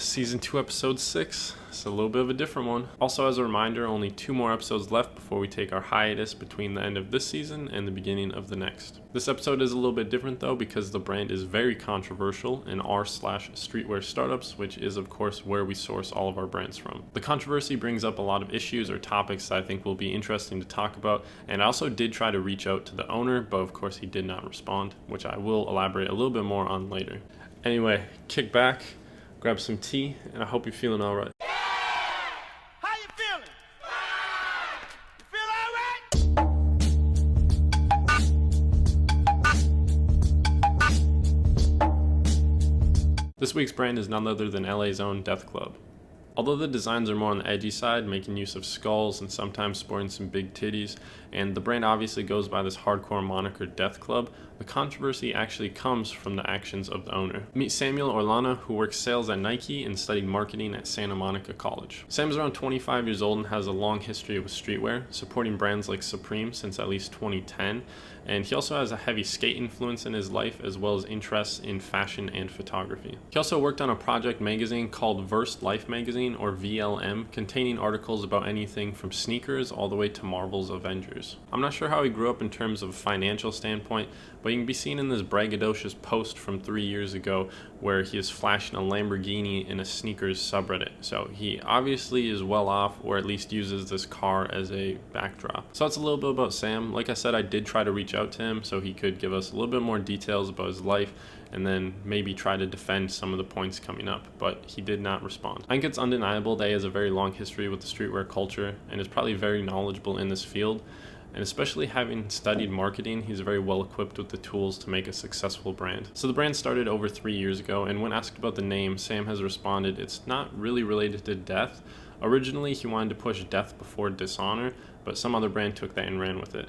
Season 2, Episode 6. It's a little bit of a different one. Also, as a reminder, only 2 more episodes left before we take our hiatus between the end of this season and the beginning of the next. This episode is a little bit different though because the brand is very controversial in r/streetwear startups, which is of course where we source all of our brands from. The controversy brings up a lot of issues or topics that I think will be interesting to talk about, and I also did try to reach out to the owner, but of course he did not respond, which I will elaborate a little bit more on later. Anyway, kick back, grab some tea, and I hope you're feeling alright. How you feeling? You feel alright? This week's brand is none other than LA's own Deathclub. Although the designs are more on the edgy side, making use of skulls and sometimes sporting some big titties, and the brand obviously goes by this hardcore moniker Deathclub, the controversy actually comes from the actions of the owner. Meet Samuel Orlana, who works sales at Nike and studied marketing at Santa Monica College. Sam's around 25 years old and has a long history with streetwear, supporting brands like Supreme since at least 2010, and he also has a heavy skate influence in his life as well as interests in fashion and photography. He also worked on a project magazine called Versed Life Magazine, or VLM, containing articles about anything from sneakers all the way to Marvel's Avengers. I'm not sure how he grew up in terms of financial standpoint, but he can be seen in this braggadocious post from 3 years ago where he is flashing a Lamborghini in a sneakers subreddit. So he obviously is well off, or at least uses this car as a backdrop. So that's a little bit about Sam. Like I said, I did try to reach out to him so he could give us a little bit more details about his life and then maybe try to defend some of the points coming up, but he did not respond. I think it's undeniable that he has a very long history with the streetwear culture and is probably very knowledgeable in this field. And especially having studied marketing, he's very well equipped with the tools to make a successful brand. So the brand started over 3 years ago, and when asked about the name, Sam has responded it's not really related to death. Originally, he wanted to push death before Dishonor, but some other brand took that and ran with it.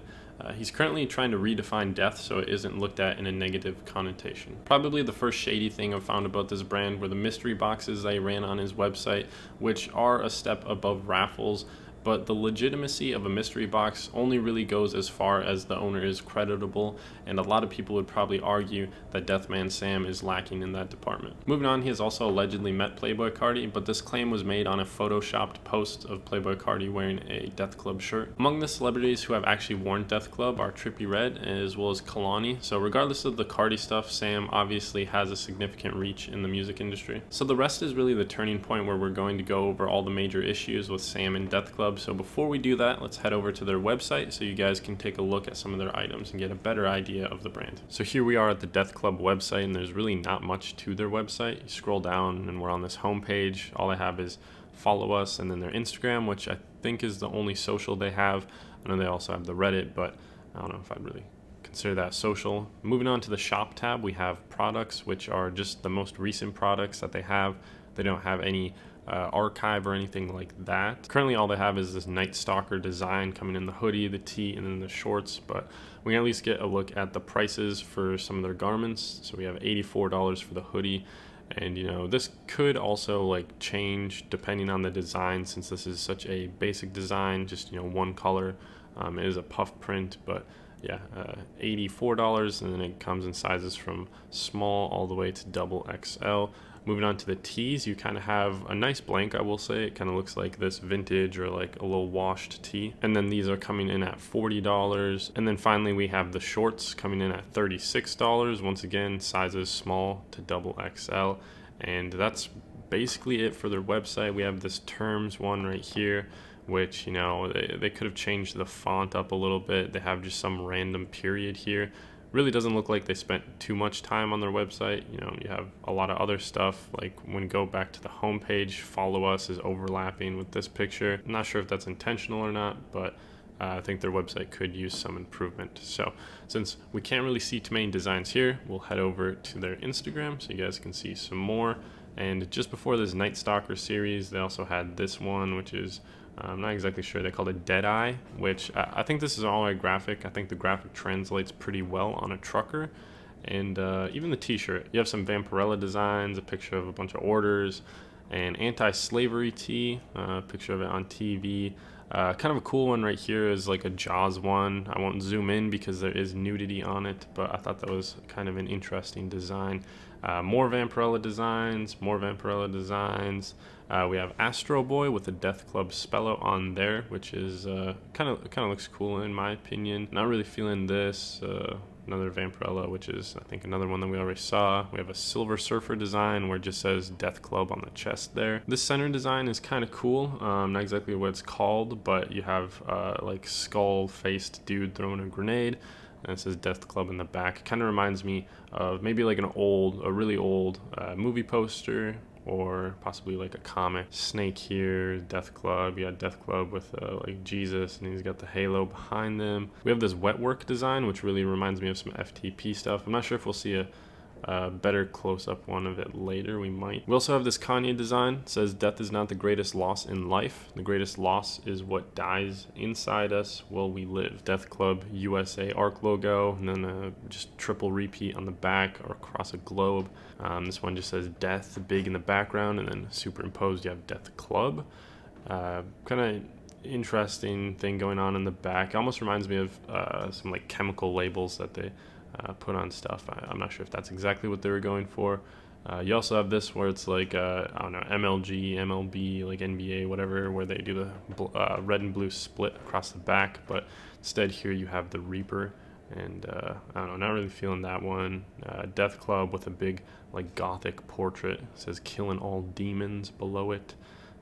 He's currently trying to redefine death so it isn't looked at in a negative connotation. Probably the first shady thing I've found about this brand were the mystery boxes that he ran on his website, which are a step above raffles, but the legitimacy of a mystery box only really goes as far as the owner is creditable, and a lot of people would probably argue that Deathman Sam is lacking in that department. Moving on, he has also allegedly met Playboi Carti, but this claim was made on a photoshopped post of Playboi Carti wearing a Deathclub shirt. Among the celebrities who have actually worn Deathclub are Trippie Redd as well as Kalani, so regardless of the Carti stuff, Sam obviously has a significant reach in the music industry. So the rest is really the turning point where we're going to go over all the major issues with Sam and Deathclub. So before we do that, let's head over to their website so you guys can take a look at some of their items and get a better idea of the brand. So here we are at the Deathclub website, and there's really not much to their website. You scroll down and we're on this homepage. All they have is follow us and then their Instagram, which I think is the only social they have. I know they also have the Reddit, but I don't know if I'd really consider that social. Moving on to the shop tab, we have products, which are just the most recent products that they have. They don't have any archive or anything like that. Currently all they have is this Night Stalker design coming in the hoodie, the tee, and then the shorts, but we can at least get a look at the prices for some of their garments. So we have $84 for the hoodie, and you know, this could also like change depending on the design, since this is such a basic design, just, you know, one color. It is a puff print, but yeah, $84, and then it comes in sizes from small all the way to double XL. Moving on to the tees, you kind of have a nice blank, I will say. It kind of looks like this vintage or like a little washed tee. And then these are coming in at $40. And then finally we have the shorts coming in at $36. Once again, sizes small to double XL. And that's basically it for their website. We have this terms one right here, which, you know, they could have changed the font up a little bit. They have just some random period here. Really doesn't look like they spent too much time on their website. You know, you have a lot of other stuff, like when you go back to the homepage, follow us is overlapping with this picture. I'm not sure if that's intentional or not, but I think their website could use some improvement. So since we can't really see too many designs here, we'll head over to their Instagram so you guys can see some more. And just before this Night Stalker series, they also had this one, which is I'm not exactly sure. They called it Deadeye, which I think this is an all-white graphic. I think the graphic translates pretty well on a trucker. And even the t-shirt. You have some Vampirella designs, a picture of a bunch of orders, an anti-slavery tee, a picture of it on TV, Kind of a cool one right here is like a Jaws one. I won't zoom in because there is nudity on it, but I thought that was kind of an interesting design. More Vampirella designs, we have Astro Boy with a Deathclub spello on there, which is kind of looks cool in my opinion. Not really feeling this. Another Vampirella, which is I think another one that we already saw. We have a Silver Surfer design where it just says Deathclub on the chest there. This center design is kind of cool. Not exactly what it's called, but you have like skull-faced dude throwing a grenade, and it says Deathclub in the back. It kind of reminds me of maybe like a really old movie poster, or possibly like a comic. Snake here, Deathclub. You got Deathclub with like Jesus, and he's got the halo behind them. We have this wetwork design, which really reminds me of some FTP stuff. I'm not sure if we'll see a better close-up one of it later. We might. We also have this Kanye design. It says death is not the greatest loss in life. The greatest loss is what dies inside us while we live. Deathclub USA ARC logo, and then just triple repeat on the back or across a globe. This one just says death big in the background, and then superimposed you have Deathclub. Kind of interesting thing going on in the back. It almost reminds me of some like chemical labels that they put on stuff. I'm not sure if that's exactly what they were going for. You also have this where it's like I don't know, MLG, MLB, like NBA, whatever, where they do the red and blue split across the back, but instead here you have the Reaper, and I don't know, not really feeling that one. Deathclub with a big like gothic portrait. It says killing all demons below it.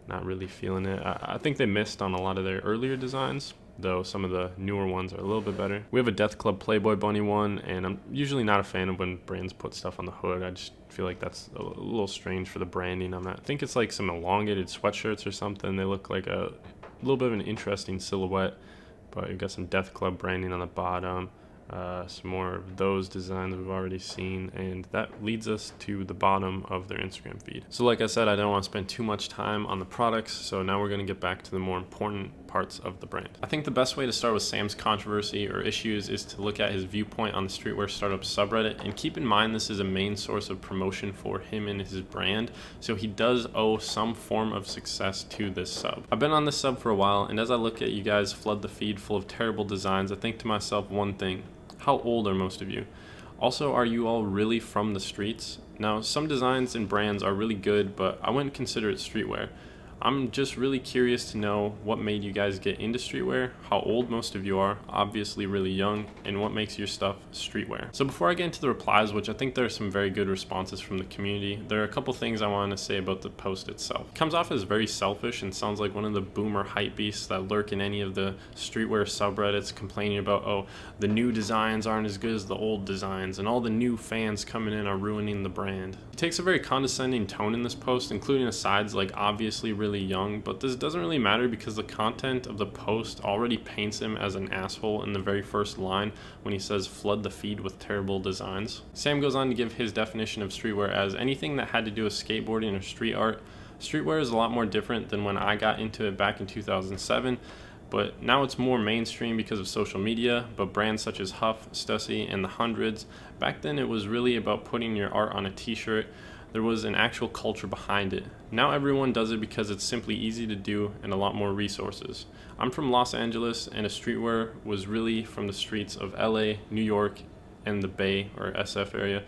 Not really feeling it. I think they missed on a lot of their earlier designs, though some of the newer ones are a little bit better. We have a Deathclub Playboy Bunny one, and I'm usually not a fan of when brands put stuff on the hood. I just feel like that's a little strange for the branding. I think it's like some elongated sweatshirts or something. They look like a little bit of an interesting silhouette, but you've got some Deathclub branding on the bottom. Some more of those designs we've already seen, and that leads us to the bottom of their Instagram feed. So like I said, I don't want to spend too much time on the products, so now we're going to get back to the more important parts of the brand. I think the best way to start with Sam's controversy or issues is to look at his viewpoint on the Streetwear Startup subreddit, and keep in mind this is a main source of promotion for him and his brand, so he does owe some form of success to this sub. I've been on this sub for a while, and as I look at you guys flood the feed full of terrible designs, I think to myself one thing: how old are most of you? Also, are you all really from the streets? Now, some designs and brands are really good, but I wouldn't consider it streetwear. I'm just really curious to know what made you guys get into streetwear, how old most of you are, obviously really young, and what makes your stuff streetwear. So before I get into the replies, which I think there are some very good responses from the community, there are a couple things I wanted to say about the post itself. It comes off as very selfish and sounds like one of the boomer hype beasts that lurk in any of the streetwear subreddits, complaining about, oh, the new designs aren't as good as the old designs, and all the new fans coming in are ruining the brand. He takes a very condescending tone in this post, including asides like obviously really young, but this doesn't really matter because the content of the post already paints him as an asshole in the very first line when he says flood the feed with terrible designs. Sam goes on to give his definition of streetwear as anything that had to do with skateboarding or street art. Streetwear is a lot more different than when I got into it back in 2007, but now it's more mainstream because of social media. But brands such as Huff, Stussy, and the Hundreds, back then it was really about putting your art on a t-shirt. There was an actual culture behind it. Now everyone does it because it's simply easy to do and a lot more resources. I'm from Los Angeles, and a streetwear was really from the streets of LA, New York, and the Bay or SF area,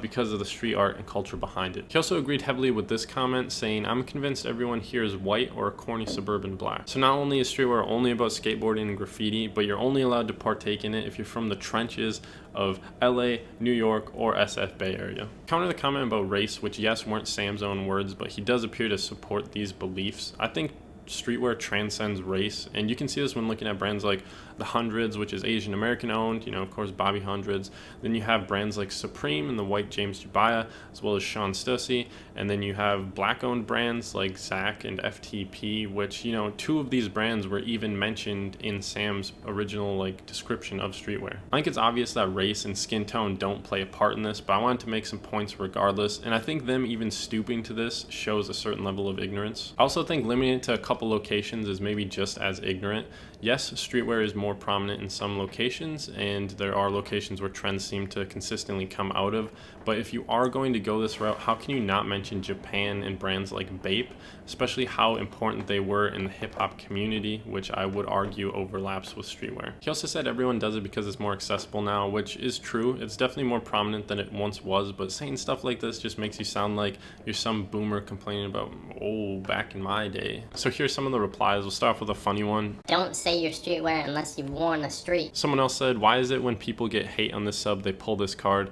because of the street art and culture behind it. He also agreed heavily with this comment, saying, I'm convinced everyone here is white or a corny suburban black. So not only is streetwear only about skateboarding and graffiti, but you're only allowed to partake in it if you're from the trenches of LA, New York, or SF Bay Area. Counter the comment about race, which yes, weren't Sam's own words, but he does appear to support these beliefs. I think streetwear transcends race, and you can see this when looking at brands like the Hundreds, which is Asian American owned, of course Bobby Hundreds. Then you have brands like Supreme and the white James Jabaya, as well as Sean Stussy, and then you have black owned brands like Zach and FTP, which two of these brands were even mentioned in Sam's original description of streetwear. I think it's obvious that race and skin tone don't play a part in this, but I wanted to make some points regardless, and I think them even stooping to this shows a certain level of ignorance. I also think limiting it to a couple locations is maybe just as ignorant. Yes, streetwear is more prominent in some locations, and there are locations where trends seem to consistently come out of, But if you are going to go this route, how can you not mention Japan and brands like Bape, especially how important they were in the hip-hop community, which I would argue overlaps with streetwear. He also said everyone does it because it's more accessible now, which is true. It's definitely more prominent than it once was, but saying stuff like this just makes you sound like you're some boomer complaining about, oh, back in my day. So here's some of the replies. We'll start off with a funny one. Don't say you're streetwear unless you've worn the street. Someone else said, why is it when people get hate on this sub, they pull this card?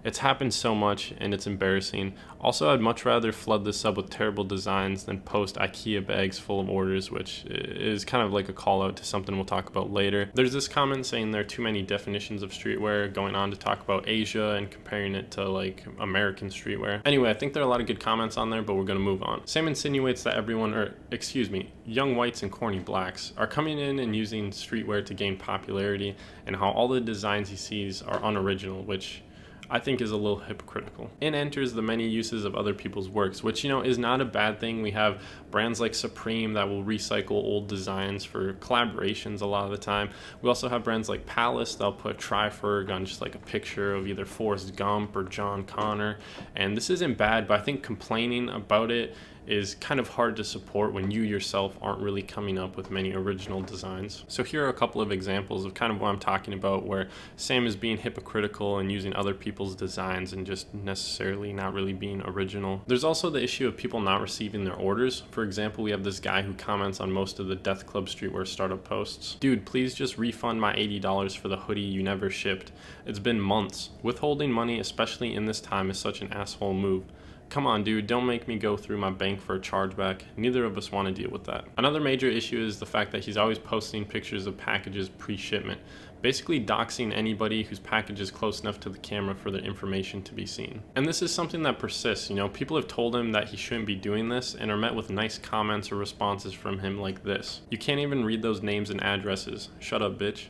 It's happened so much and it's embarrassing. Also, I'd much rather flood this sub with terrible designs than post IKEA bags full of orders, which is kind of like a call out to something we'll talk about later. There's this comment saying there are too many definitions of streetwear, going on to talk about Asia and comparing it to like American streetwear. Anyway, I think there are a lot of good comments on there, but we're gonna move on. Sam insinuates that young whites and corny blacks are coming in and using streetwear to gain popularity, and how all the designs he sees are unoriginal, which I think is a little hypocritical. In enters the many uses of other people's works, which, you know, is not a bad thing. We have brands like Supreme that will recycle old designs for collaborations a lot of the time. We also have brands like Palace, they'll put Triferg on just like a picture of either Forrest Gump or John Connor. And this isn't bad, but I think complaining about it is kind of hard to support when you yourself aren't really coming up with many original designs. So here are a couple of examples of kind of what I'm talking about, where Sam is being hypocritical and using other people's designs and just necessarily not really being original. There's also the issue of people not receiving their orders. For example, we have this guy who comments on most of the Deathclub streetwear startup posts. Dude, please just refund my $80 for the hoodie you never shipped. It's been months. Withholding money, especially in this time, is such an asshole move. Come on, dude, don't make me go through my bank for a chargeback. Neither of us want to deal with that. Another major issue is the fact that he's always posting pictures of packages pre-shipment, basically doxing anybody whose package is close enough to the camera for their information to be seen. And this is something that persists, you know, people have told him that he shouldn't be doing this and are met with nice comments or responses from him like this. You can't even read those names and addresses. Shut up, bitch.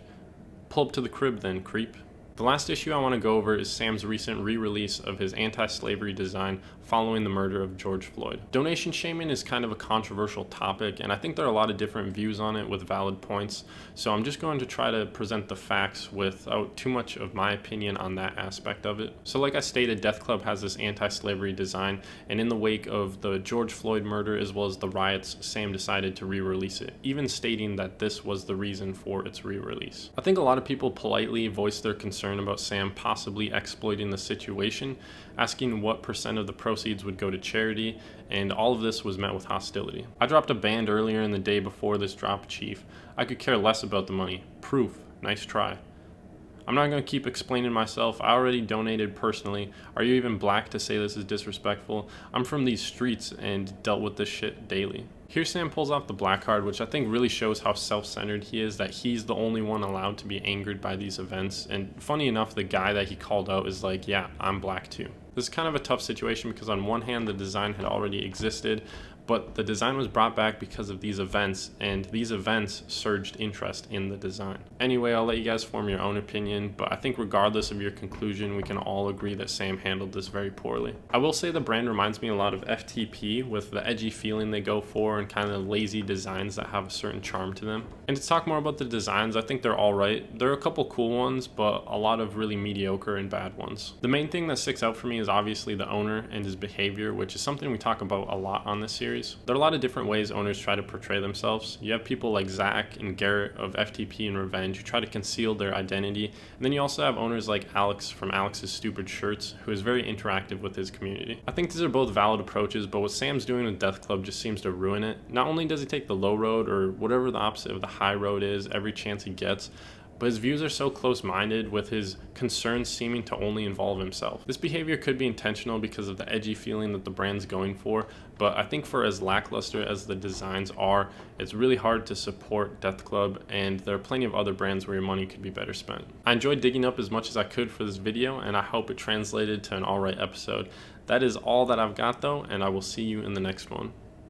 Pull up to the crib then, creep. The last issue I want to go over is Sam's recent re-release of his anti-slavery design following the murder of George Floyd. Donation shaming is kind of a controversial topic, and I think there are a lot of different views on it with valid points, so I'm just going to try to present the facts without too much of my opinion on that aspect of it. So like I stated, Deathclub has this anti-slavery design, and in the wake of the George Floyd murder as well as the riots, Sam decided to re-release it, even stating that this was the reason for its re-release. I think a lot of people politely voiced their concern about Sam possibly exploiting the situation, asking what % of the proceeds would go to charity, and all of this was met with hostility. I dropped a band earlier in the day before this drop, Chief. I could care less about the money. Proof. Nice try. I'm not going to keep explaining myself. I already donated personally. Are you even black to say this is disrespectful? I'm from these streets and dealt with this shit daily. Here Sam pulls off the black card, which I think really shows how self-centered he is, that he's the only one allowed to be angered by these events. And funny enough, the guy that he called out is like, yeah, I'm black too. This is kind of a tough situation because on one hand, the design had already existed, but the design was brought back because of these events, and these events surged interest in the design. Anyway, I'll let you guys form your own opinion, but I think regardless of your conclusion, we can all agree that Sam handled this very poorly. I will say the brand reminds me a lot of FTP with the edgy feeling they go for and kind of lazy designs that have a certain charm to them. And to talk more about the designs, I think they're all right. There are a couple cool ones, but a lot of really mediocre and bad ones. The main thing that sticks out for me is obviously the owner and his behavior, which is something we talk about a lot on this series. There are a lot of different ways owners try to portray themselves. You have people like Zach and Garrett of FTP and Revenge who try to conceal their identity. And then you also have owners like Alex from Alex's Stupid Shirts, who is very interactive with his community. I think these are both valid approaches, but what Sam's doing with Deathclub just seems to ruin it. Not only does he take the low road, or whatever the opposite of the high road is, every chance he gets, but his views are so close-minded, with his concerns seeming to only involve himself. This behavior could be intentional because of the edgy feeling that the brand's going for, but I think for as lackluster as the designs are, it's really hard to support Deathclub, and there are plenty of other brands where your money could be better spent. I enjoyed digging up as much as I could for this video, and I hope it translated to an alright episode. That is all that I've got though, and I will see you in the next one.